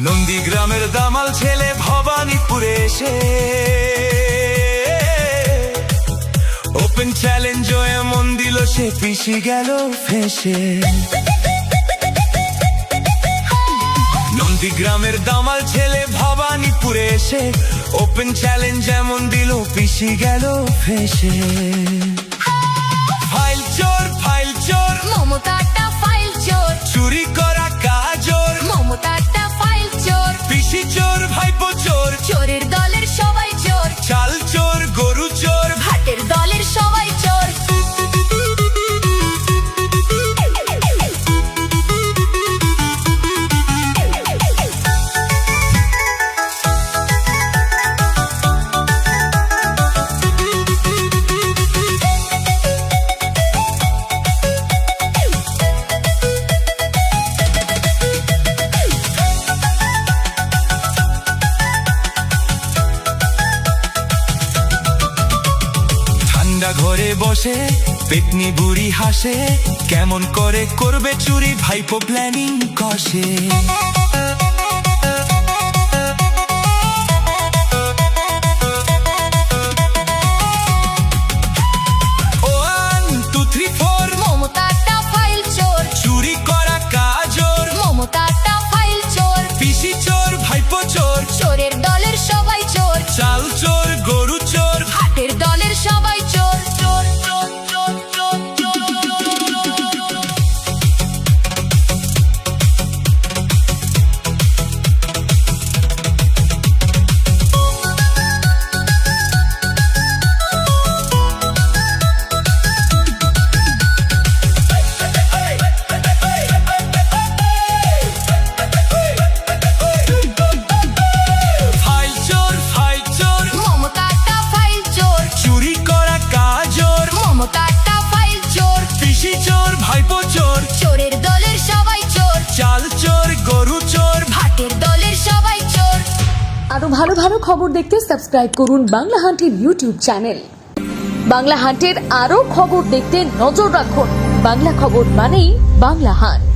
নন্দীগ্রামের দামাল ছেলে ভবানীপুরে এসে ওপেন চ্যালেঞ্জ এমন দিল সে পিছি গেল ফেসে। নন্দীগ্রামের দামাল ছেলে ভবানীপুরে এসে ওপেন চ্যালেঞ্জ এমন দিল পিছি গেল ফেসে। ফাইল চোর মমতাটা ফাইল চোর, চুরি করা কাজর মমতাটা ফাইল চোর, পিসি চোর ভাইপো চোর, চোরের দলের সবাই চোর, চাল চোর গরু চোর, ভাটের দলের সবাই চোর। ঘরে বসে পেটনি বুড়ি হাসে, কেমন করে করবে চুরি ভাইপো প্ল্যানিং কষে। মমতাটা ফাইল চোর, চুরি করা কাজর মমতাটা ফাইল চোর, পিসি চোর ভাইপো চোর, চোরের দলের সবাই চোর, চাল চোর গরু চোর, ভাটের দলের সবাই চোর। চোরের দলের সবাই চোর, চাল চোর গরু চোর, ভাটের দলের সবাই চোর। আরো ভালো ভালো খবর দেখতে সাবস্ক্রাইব করুন বাংলা হান্টের ইউটিউব চ্যানেল। বাংলা হান্টের আরো খবর দেখতে নজর রাখুন। বাংলা খবর মানেই বাংলা হান্ট।